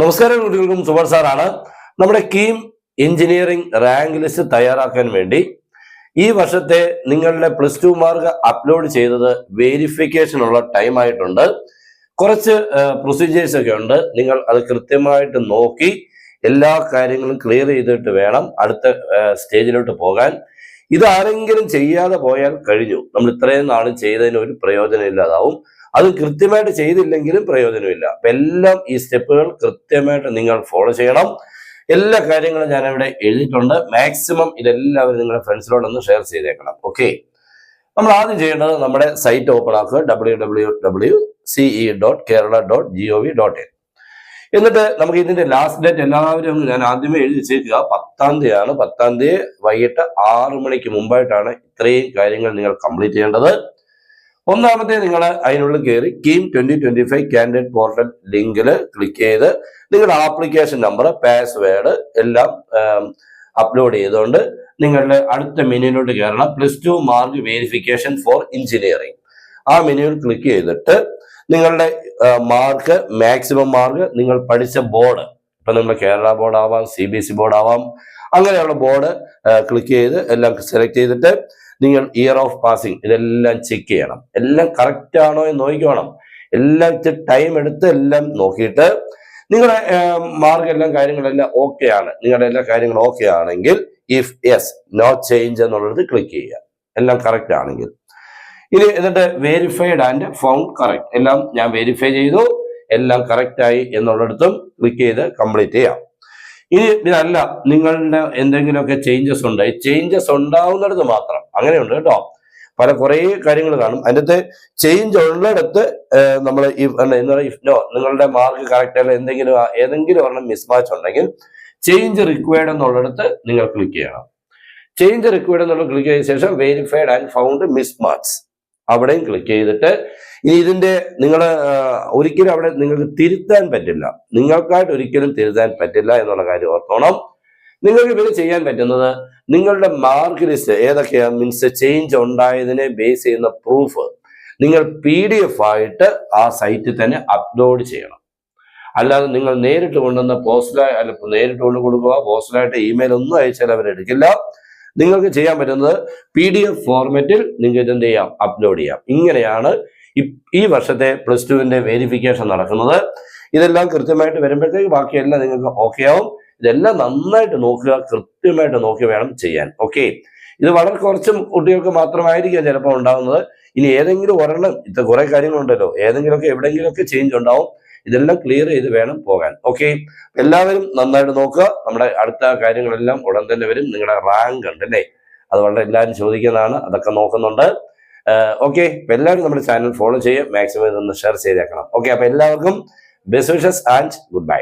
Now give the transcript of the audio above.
നമസ്കാരം കുട്ടികൾക്കും സുബർ സാറാണ്. നമ്മുടെ കീം എഞ്ചിനീയറിംഗ് റാങ്ക് ലിസ്റ്റ് തയ്യാറാക്കാൻ വേണ്ടി ഈ വർഷത്തെ നിങ്ങളുടെ +2 മാർക്ക് അപ്ലോഡ് ചെയ്തത് വെരിഫിക്കേഷൻ ഉള്ള ടൈം ആയിട്ടുണ്ട്. കുറച്ച് പ്രൊസീജിയേഴ്സ് ഒക്കെ ഉണ്ട്. നിങ്ങൾ അത് കൃത്യമായിട്ട് നോക്കി എല്ലാ കാര്യങ്ങളും ക്ലിയർ ചെയ്തിട്ട് വേണം അടുത്ത സ്റ്റേജിലോട്ട് പോകാൻ. ഇതാരെങ്കിലും ചെയ്യാതെ പോയാൽ കഴിഞ്ഞു. നമ്മൾ ഇത്രയും നാളും ചെയ്തതിന് ഒരു പ്രയോജനം ഇല്ലാതാവും. അത് കൃത്യമായിട്ട് ചെയ്തില്ലെങ്കിലും പ്രയോജനമില്ല. അപ്പൊ എല്ലാം ഈ സ്റ്റെപ്പുകൾ കൃത്യമായിട്ട് നിങ്ങൾ ഫോളോ ചെയ്യണം. എല്ലാ കാര്യങ്ങളും ഞാൻ ഇവിടെ എഴുതിയിട്ടുണ്ട്. മാക്സിമം ഇതെല്ലാവരും നിങ്ങളുടെ ഫ്രണ്ട്സിനോടൊന്ന് ഷെയർ ചെയ്തേക്കണം. ഓക്കെ, നമ്മൾ ആദ്യം ചെയ്യേണ്ടത് നമ്മുടെ സൈറ്റ് ഓപ്പൺ ആക്കുക, www.ce.kerala.gov.in. എന്നിട്ട് നമുക്ക് ഇതിന്റെ ലാസ്റ്റ് ഡേറ്റ് എല്ലാവരും ഞാൻ ആദ്യമേ എഴുതി വെച്ചേക്കുക 10-ാം തീയതിയാണ്. 10-ാം തീയതി വൈകിട്ട് 6 മണിക്ക് മുമ്പായിട്ടാണ് ഇത്രയും കാര്യങ്ങൾ നിങ്ങൾ കംപ്ലീറ്റ് ചെയ്യേണ്ടത്. ഒന്നാമത്തെ നിങ്ങൾ അതിനുള്ളിൽ കയറി കീം 2025 കാൻഡിഡേറ്റ് പോർട്ടൽ ലിങ്കിൽ ക്ലിക്ക് ചെയ്ത് നിങ്ങളുടെ ആപ്ലിക്കേഷൻ നമ്പർ, പാസ്വേഡ് എല്ലാം അപ്ലോഡ് ചെയ്തുകൊണ്ട് നിങ്ങളുടെ അടുത്ത മെനുവിലോട്ട് കയറണം. +2 മാർക്ക് വെരിഫിക്കേഷൻ ഫോർ എഞ്ചിനീയറിംഗ്. ആ മെനുവിൽ ക്ലിക്ക് ചെയ്തിട്ട് നിങ്ങളുടെ മാർക്ക്, മാക്സിമം മാർക്ക്, നിങ്ങൾ പഠിച്ച ബോർഡ്, ഇപ്പൊ നിങ്ങളുടെ കേരള ബോർഡ് ആവാം, CBSE ബോർഡ് ആവാം, അങ്ങനെയുള്ള ബോർഡ് ക്ലിക്ക് ചെയ്ത് എല്ലാം സെലക്ട് ചെയ്തിട്ട് നിങ്ങൾ ഇയർ ഓഫ് പാസിംഗ് ഇതെല്ലാം ചെക്ക് ചെയ്യണം. എല്ലാം കറക്റ്റ് ആണോ എന്ന് നോക്കിക്കോണം. എല്ലാം ടൈം എടുത്ത് എല്ലാം നോക്കിയിട്ട് നിങ്ങളുടെ മാർക്ക് എല്ലാം കാര്യങ്ങളെല്ലാം ഓക്കെ ആണ്, നിങ്ങളുടെ എല്ലാ കാര്യങ്ങളും ഓക്കെ ആണെങ്കിൽ ഇഫ് യെസ് നോ ചേഞ്ച് എന്നുള്ളത് ക്ലിക്ക് ചെയ്യുക. എല്ലാം കറക്റ്റ് ആണെങ്കിൽ ഇനി എന്നിട്ട് വെരിഫൈഡ് ആൻഡ് ഫൗണ്ട് കറക്റ്റ്, എല്ലാം ഞാൻ വെരിഫൈ ചെയ്തു, എല്ലാം കറക്റ്റ് ആയി എന്നുള്ളിടത്തും ക്ലിക്ക് ചെയ്ത് കംപ്ലീറ്റ് ചെയ്യാം. ഇനി ഇതല്ല, നിങ്ങളുടെ എന്തെങ്കിലുമൊക്കെ ചേഞ്ചസ് ഉണ്ട്, ചേഞ്ചസ് ഉണ്ടാവുന്നിടത്ത് മാത്രം, അങ്ങനെയുണ്ട് കേട്ടോ. കുറേ കാര്യങ്ങൾ കാണും. അതിൻ്റെ ചേഞ്ച് ഉള്ളിടത്ത് നമ്മൾ ഇഫ് നോ, നിങ്ങളുടെ മാർക്ക് കറക്റ്റ് അല്ല, ഏതെങ്കിലും ഒരെണ്ണം മിസ്മാച്ച് ഉണ്ടെങ്കിൽ ചേഞ്ച് റിക്വയർഡ് എന്നുള്ളിടത്ത് നിങ്ങൾ ക്ലിക്ക് ചെയ്യണം. ചേഞ്ച് റിക്വയർഡ് എന്നുള്ള ക്ലിക്ക് ചെയ്ത ശേഷം വെരിഫൈഡ് ആൻഡ് ഫൗണ്ട് മിസ്മാച്ച് അവിടെയും ക്ലിക്ക് ചെയ്തിട്ട് ഇനി ഇതിന്റെ നിങ്ങൾ ഒരിക്കലും അവിടെ നിങ്ങൾക്ക് തിരുത്താൻ പറ്റില്ല, നിങ്ങൾക്കായിട്ട് ഒരിക്കലും തിരുത്താൻ പറ്റില്ല എന്നുള്ള കാര്യം ഓർത്തോണം. നിങ്ങൾക്ക് ഇതിൽ ചെയ്യാൻ പറ്റുന്നത് നിങ്ങളുടെ മാർക്ക് ലിസ്റ്റ് ഏതൊക്കെയാണ്, മീൻസ് ചേഞ്ച് ഉണ്ടായതിനെ ബേസ് ചെയ്യുന്ന പ്രൂഫ് നിങ്ങൾ PDF ആയിട്ട് ആ സൈറ്റിൽ തന്നെ അപ്ലോഡ് ചെയ്യണം. അല്ലാതെ നിങ്ങൾ നേരിട്ട് കൊണ്ടുവന്ന പോസ്റ്റലായി അല്ല നേരിട്ട് കൊണ്ട് കൊടുക്കുക, പോസ്റ്റലായിട്ട് ഇമെയിൽ ഒന്നും അയച്ചാൽ അവരെടുക്കില്ല. നിങ്ങൾക്ക് ചെയ്യാൻ പറ്റുന്നത് PDF ഫോർമാറ്റിൽ നിങ്ങൾക്ക് ഇതെന്ത് ചെയ്യാം, അപ്ലോഡ് ചെയ്യാം. ഇങ്ങനെയാണ് ഈ വർഷത്തെ +2വിന്റെ വെരിഫിക്കേഷൻ നടക്കുന്നത്. ഇതെല്ലാം കൃത്യമായിട്ട് വരുമ്പോഴത്തേക്ക് ബാക്കിയെല്ലാം നിങ്ങൾക്ക് ഓക്കെ ആവും. ഇതെല്ലാം നന്നായിട്ട് നോക്കുക, കൃത്യമായിട്ട് നോക്കി വേണം ചെയ്യാൻ. ഓക്കെ, ഇത് വളരെ കുറച്ച് കുട്ടികൾക്ക് മാത്രമായിരിക്കാം ചിലപ്പോൾ ഉണ്ടാകുന്നത്. ഇനി ഏതെങ്കിലും ഒരെണ്ണം, ഇത് കുറെ കാര്യങ്ങളുണ്ടല്ലോ, ഏതെങ്കിലുമൊക്കെ എവിടെയെങ്കിലുമൊക്കെ ചേഞ്ച് ഉണ്ടാവും. ഇതെല്ലാം ക്ലിയർ ചെയ്ത് വേണം പോകാൻ. ഓക്കെ, എല്ലാവരും നന്നായിട്ട് നോക്കുക. നമ്മുടെ അടുത്ത കാര്യങ്ങളെല്ലാം ഉടൻ തന്നെ വരും. നിങ്ങളുടെ റാങ്ക് ഉണ്ട് അല്ലേ, അത് വളരെ എല്ലാവരും ചോദിക്കുന്നതാണ്, അതൊക്കെ നോക്കുന്നുണ്ട്. ഓക്കെ, അപ്പൊ എല്ലാവരും നമ്മുടെ ചാനൽ ഫോളോ ചെയ്യുക, മാക്സിമം ഇതൊന്ന് ഷെയർ ചെയ്തേക്കണം. ഓക്കെ, അപ്പൊ എല്ലാവർക്കും best wishes and good bye.